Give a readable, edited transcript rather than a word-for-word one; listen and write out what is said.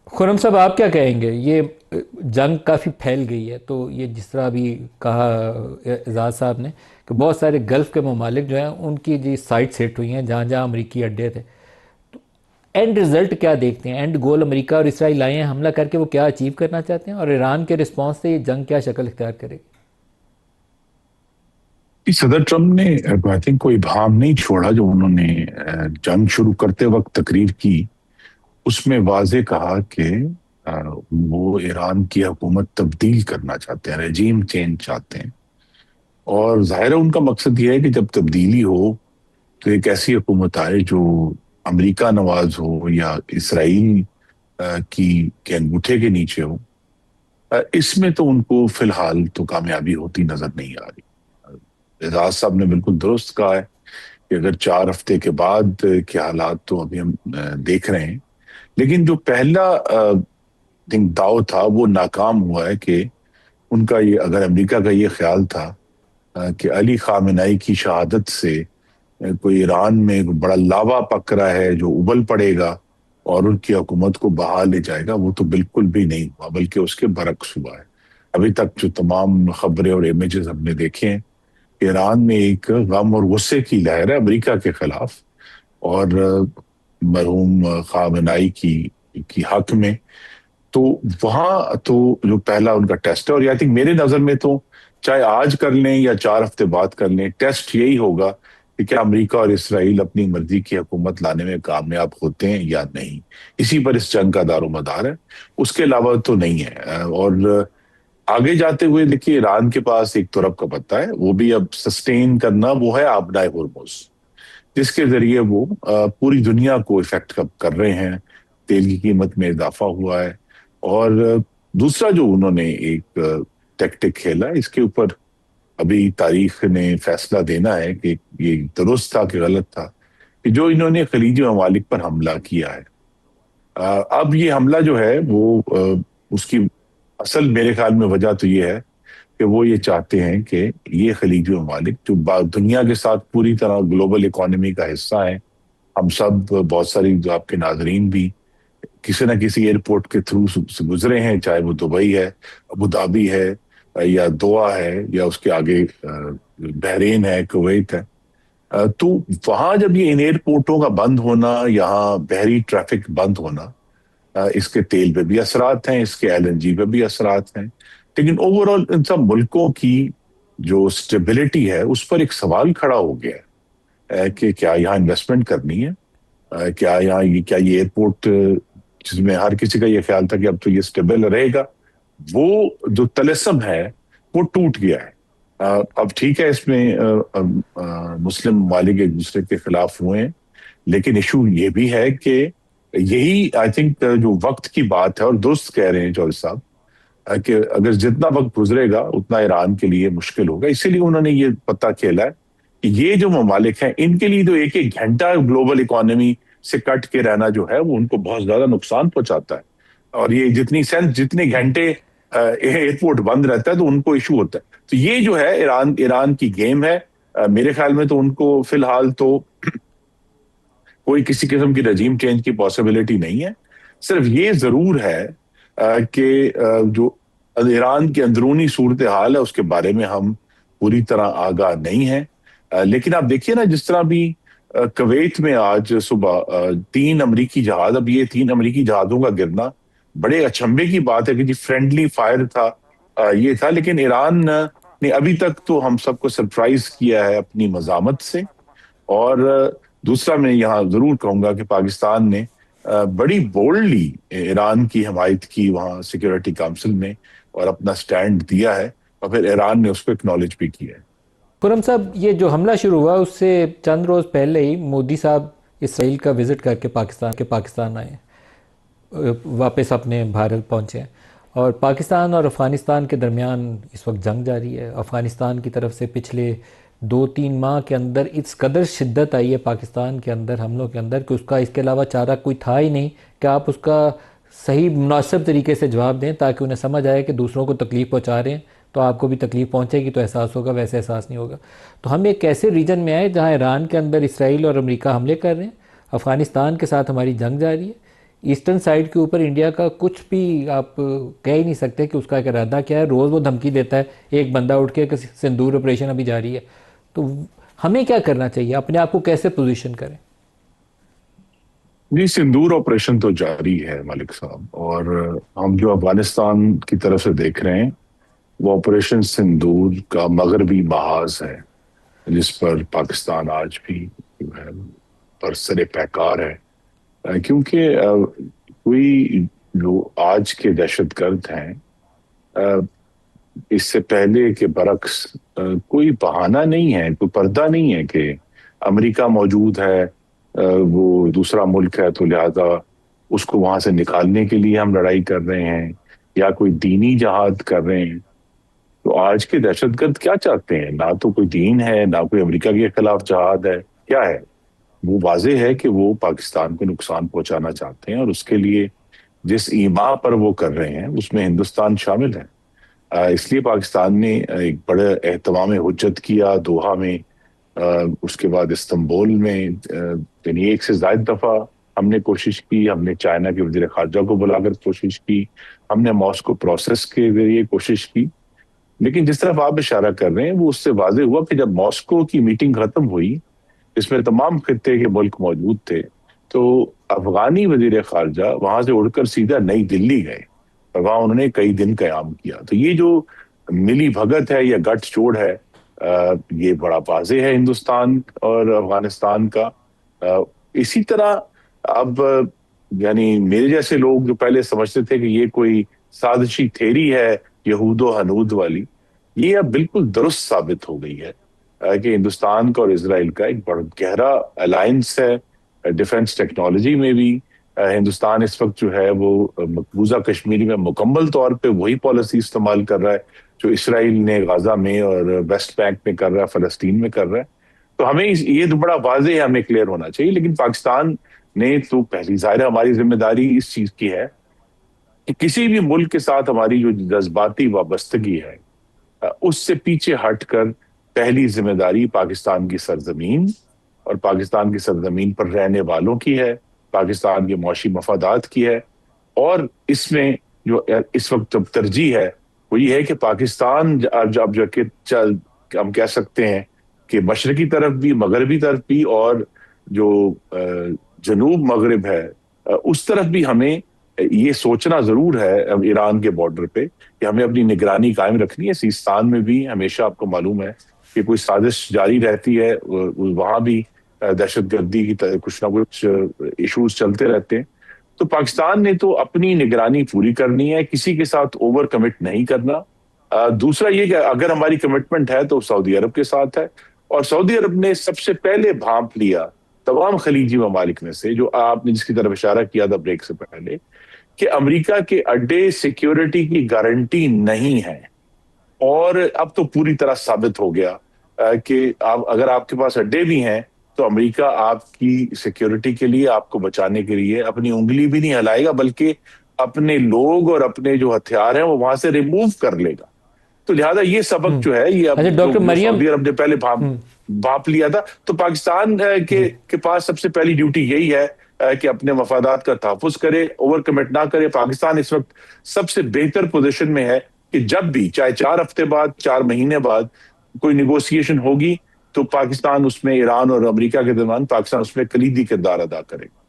خرم صاحب آپ کیا کہیں گے؟ یہ جنگ کافی پھیل گئی ہے، تو یہ جس طرح ابھی کہا اعزاز صاحب نے کہ بہت سارے گلف کے ممالک جو ہیں ان کی جی سائٹ سیٹ ہوئی ہیں جہاں جہاں امریکی اڈے تھے. اینڈ رزلٹ کیا دیکھتے ہیں؟ اینڈ گول امریکہ اور اسرائیل آئے ہیں حملہ کر کے، وہ کیا اچیو کرنا چاہتے ہیں، اور ایران کے رسپانس سے یہ جنگ کیا شکل اختیار کرے گی؟ صدر ٹرمپ نے آئی تھنک کوئی ابہام نہیں چھوڑا جو انہوں نے جنگ شروع کرتے وقت تقریر کی. اس میں واضح کہا کہ وہ ایران کی حکومت تبدیل کرنا چاہتے ہیں، رجیم چینج چاہتے ہیں. اور ظاہر ہے ان کا مقصد یہ ہے کہ جب تبدیلی ہو تو ایک ایسی حکومت آئے جو امریکہ نواز ہو یا اسرائیل کی کے انگوٹھے کے نیچے ہو. اس میں تو ان کو فی الحال تو کامیابی ہوتی نظر نہیں آ رہی. اعزاز صاحب نے بالکل درست کہا ہے کہ اگر 4 ہفتے کے بعد کے حالات تو ابھی ہم دیکھ رہے ہیں، لیکن جو پہلا داؤ تھا وہ ناکام ہوا ہے. کہ ان کا یہ، اگر امریکہ کا یہ خیال تھا کہ علی خامنہئی کی شہادت سے کوئی ایران میں بڑا لاوا پک رہا ہے جو ابل پڑے گا اور ان کی حکومت کو بہا لے جائے گا، وہ تو بالکل بھی نہیں ہوا، بلکہ اس کے برعکس ہوا ہے. ابھی تک جو تمام خبریں اور امیجز ہم نے دیکھے ہیں، ایران میں ایک غم اور غصے کی لہر ہے امریکہ کے خلاف اور مرحوم خامنہئی کی حق میں. تو وہاں تو جو پہلا ان کا ٹیسٹ ہے، اور آئی تھنک میرے نظر میں تو چاہے آج کر لیں یا 4 ہفتے بعد کر لیں، ٹیسٹ یہی ہوگا کہ کیا امریکہ اور اسرائیل اپنی مرضی کی حکومت لانے میں کامیاب ہوتے ہیں یا نہیں. اسی پر اس جنگ کا دار و مدار ہے، اس کے علاوہ تو نہیں ہے. اور آگے جاتے ہوئے دیکھیے ایران کے پاس ایک ترب کا پتہ ہے، وہ بھی اب سسٹین کرنا، وہ ہے آبنائے ہرمز، جس کے ذریعے وہ پوری دنیا کو افیکٹ کر رہے ہیں. تیل کی قیمت میں اضافہ ہوا ہے. اور دوسرا جو انہوں نے ایک ٹیکٹک کھیلا، اس کے اوپر ابھی تاریخ نے فیصلہ دینا ہے کہ یہ درست تھا کہ غلط تھا، کہ جو انہوں نے خلیجی ممالک پر حملہ کیا ہے. اب یہ حملہ جو ہے وہ اس کی اصل میرے خیال میں وجہ تو یہ ہے کہ وہ یہ چاہتے ہیں کہ یہ خلیجی ممالک جو دنیا کے ساتھ پوری طرح گلوبل اکانومی کا حصہ ہیں، ہم سب بہت ساری جو آپ کے ناظرین بھی کسی نہ کسی ایئرپورٹ کے تھرو سے گزرے ہیں، چاہے وہ دبئی ہے، ابو دھابی ہے، یا دوحہ ہے، یا اس کے آگے بحرین ہے، کویت ہے. تو وہاں جب یہ ان ایئرپورٹوں کا بند ہونا، یہاں بحری ٹریفک بند ہونا، اس کے تیل پہ بھی اثرات ہیں، اس کے ایل این جی پہ بھی اثرات ہیں. لیکن اوورآل ان سب ملکوں کی جو سٹیبلٹی ہے اس پر ایک سوال کھڑا ہو گیا ہے کہ کیا یہاں انویسٹمنٹ کرنی ہے، کیا یہاں کیا یہ ایئرپورٹ جس میں ہر کسی کا یہ خیال تھا کہ اب تو یہ سٹیبل رہے گا، وہ جو طلسم ہے وہ ٹوٹ گیا ہے. اب ٹھیک ہے اس میں مسلم ممالک ایک دوسرے کے خلاف ہوئے ہیں، لیکن ایشو یہ بھی ہے کہ یہی آئی تھنک جو وقت کی بات ہے، اور درست کہہ رہے ہیں جوہر صاحب کہ اگر جتنا وقت گزرے گا اتنا ایران کے لیے مشکل ہوگا. اسی لیے انہوں نے یہ پتہ کھیلا ہے کہ یہ جو ممالک ہیں ان کے لیے تو ایک ایک گھنٹہ گلوبل اکانومی سے کٹ کے رہنا جو ہے وہ ان کو بہت زیادہ نقصان پہنچاتا ہے. اور یہ جتنے گھنٹے ایئرپورٹ بند رہتا ہے تو ان کو ایشو ہوتا ہے. تو یہ جو ہے ایران کی گیم ہے. میرے خیال میں تو ان کو فی الحال تو کوئی کسی قسم کی رجیم چینج کی پاسبلٹی نہیں ہے. صرف یہ ضرور ہے کہ جو ایران کی اندرونی صورتحال ہے اس کے بارے میں ہم پوری طرح آگاہ نہیں ہیں. لیکن آپ دیکھیے نا، جس طرح بھی کویت میں آج صبح 3 امریکی جہاز، اب یہ 3 امریکی جہازوں کا گرنا بڑے اچنبے کی بات ہے کہ جی فرینڈلی فائر تھا، یہ تھا. لیکن ایران نے ابھی تک تو ہم سب کو سرپرائز کیا ہے اپنی مزاحمت سے. اور دوسرا میں یہاں ضرور کہوں گا کہ پاکستان نے بڑی بولڈلی ایران کی حمایت کی وہاں سیکیورٹی کونسل میں اور اپنا سٹینڈ دیا ہے، اور پھر ایران نے اس کو اکنالج بھی کیا ہے. خرم صاحب، یہ جو حملہ شروع ہوا اس سے چند روز پہلے ہی مودی صاحب اسرائیل کا وزٹ کر کے پاکستان آئے ہیں، واپس اپنے بھارت پہنچے ہیں، اور پاکستان اور افغانستان کے درمیان اس وقت جنگ جاری ہے. افغانستان کی طرف سے پچھلے 2-3 ماہ کے اندر اس قدر شدت آئی ہے پاکستان کے اندر حملوں کے اندر کہ اس کا اس کے علاوہ چارہ کوئی تھا ہی نہیں کہ آپ اس کا صحیح مناسب طریقے سے جواب دیں تاکہ انہیں سمجھ آئے کہ دوسروں کو تکلیف پہنچا رہے ہیں تو آپ کو بھی تکلیف پہنچے گی تو احساس ہوگا، ویسے احساس نہیں ہوگا. تو ہم ایک ایسے ریجن میں آئے جہاں ایران کے اندر اسرائیل اور امریکہ حملے کر رہے ہیں، افغانستان کے ساتھ ہماری جنگ جاری ہے. ایسٹرن سائڈ کے اوپر انڈیا کا کچھ بھی آپ کہہ ہی نہیں سکتے کہ اس کا ایک ارادہ کیا ہے. روز وہ دھمکی دیتا ہے, ایک بندہ اٹھ کے کہ سندور آپریشن ابھی جاری ہے. تو ہمیں کیا کرنا چاہیے, اپنے آپ کو کیسے پوزیشن کریں؟ جی سندور آپریشن تو جاری ہے ملک صاحب، اور ہم جو افغانستان کی طرف سے دیکھ رہے ہیں وہ آپریشن سندور کا مغربی محاذ ہے، جس پر پاکستان آج بھی جو ہے برسر پیکار ہے، کیونکہ کوئی جو آج کے دہشت گرد ہیں اس سے پہلے کے برعکس کوئی بہانہ نہیں ہے، کوئی پردہ نہیں ہے کہ امریکہ موجود ہے، وہ دوسرا ملک ہے تو لہذا اس کو وہاں سے نکالنے کے لیے ہم لڑائی کر رہے ہیں یا کوئی دینی جہاد کر رہے ہیں۔ تو آج کے دہشت گرد کیا چاہتے ہیں؟ نہ تو کوئی دین ہے، نہ کوئی امریکہ کے خلاف جہاد ہے، کیا ہے؟ وہ واضح ہے کہ وہ پاکستان کو نقصان پہنچانا چاہتے ہیں، اور اس کے لیے جس ایما پر وہ کر رہے ہیں اس میں ہندوستان شامل ہے۔ اس لیے پاکستان نے ایک بڑا اہتمام حجت کیا دوحہ میں، اس کے بعد استنبول میں، یعنی ایک سے زائد دفعہ ہم نے کوشش کی، ہم نے چائنا کے وزیر خارجہ کو بلا کر کوشش کی، ہم نے ماسکو پروسیس کے ذریعے کوشش کی، لیکن جس طرف آپ اشارہ کر رہے ہیں وہ اس سے واضح ہوا کہ جب ماسکو کی میٹنگ ختم ہوئی، اس میں تمام خطے کے ملک موجود تھے، تو افغانی وزیر خارجہ وہاں سے اڑ کر سیدھا نئی دلی گئے اور وہاں انہوں نے کئی دن قیام کیا۔ تو یہ جو ملی بھگت ہے یا گٹھ جوڑ ہے، یہ بڑا واضح ہے ہندوستان اور افغانستان کا۔ اسی طرح اب یعنی میرے جیسے لوگ جو پہلے سمجھتے تھے کہ یہ کوئی سازشی تھیری ہے یہود و ہنود والی، یہ اب بالکل درست ثابت ہو گئی ہے کہ ہندوستان کا اور اسرائیل کا ایک بڑا گہرا الائنس ہے ڈیفنس ٹیکنالوجی میں بھی۔ ہندوستان اس وقت جو ہے وہ مقبوضہ کشمیری میں مکمل طور پہ وہی پالیسی استعمال کر رہا ہے جو اسرائیل نے غزہ میں اور ویسٹ بینک میں کر رہا ہے، فلسطین میں کر رہا ہے۔ تو ہمیں یہ تو بڑا واضح ہے، ہمیں کلیئر ہونا چاہیے، لیکن پاکستان نے تو پہلی ظاہر ہماری ذمہ داری اس چیز کی ہے کہ کسی بھی ملک کے ساتھ ہماری جو جذباتی وابستگی ہے اس سے پیچھے ہٹ کر پہلی ذمہ داری پاکستان کی سرزمین اور پاکستان کی سرزمین پر رہنے والوں کی ہے، پاکستان کے معاشی مفادات کی ہے، اور اس میں جو اس وقت جب ترجیح ہے وہ یہ ہے کہ پاکستان اب جو کہ ہم کہہ سکتے ہیں کہ مشرقی طرف بھی، مغربی طرف بھی، اور جو جنوب مغرب ہے اس طرف بھی ہمیں یہ سوچنا ضرور ہے ایران کے بارڈر پہ کہ ہمیں اپنی نگرانی قائم رکھنی ہے۔ سیستان میں بھی ہمیشہ آپ کو معلوم ہے کہ کوئی سازش جاری رہتی ہے، وہاں بھی دہشت گردی کی کچھ نہ کچھ ایشوز چلتے رہتے ہیں۔ تو پاکستان نے تو اپنی نگرانی پوری کرنی ہے، کسی کے ساتھ اوور کمٹ نہیں کرنا۔ دوسرا یہ کہ اگر ہماری کمٹمنٹ ہے تو سعودی عرب کے ساتھ ہے، اور سعودی عرب نے سب سے پہلے بھانپ لیا تمام خلیجی ممالک میں سے، جو آپ نے جس کی طرف اشارہ کیا تھا بریک سے پہلے، کہ امریکہ کے اڈے سیکیورٹی کی گارنٹی نہیں ہے۔ اور اب تو پوری طرح ثابت ہو گیا کہ اگر آپ کے پاس اڈے بھی ہیں تو امریکہ آپ کی سیکیورٹی کے لیے، آپ کو بچانے کے لیے اپنی انگلی بھی نہیں ہلائے گا، بلکہ اپنے لوگ اور اپنے جو ہتھیار ہیں وہ وہاں سے ریموو کر لے گا۔ تو لہذا یہ سبق جو ہے، یہ اب ڈاکٹر مریم، سعودی عرب نے پہلے بھانپ لیا تھا، تو پاکستان کے پاس سب سے پہلی ڈیوٹی یہی ہے کہ اپنے مفادات کا تحفظ کرے، اوور کمٹ نہ کرے۔ پاکستان اس وقت سب سے بہتر پوزیشن میں ہے کہ جب بھی، چاہے 4 ہفتے بعد، 4 مہینے بعد کوئی نیگوسیشن ہوگی، تو پاکستان اس میں، ایران اور امریکہ کے درمیان، پاکستان اس میں کلیدی کردار ادا کرے گا۔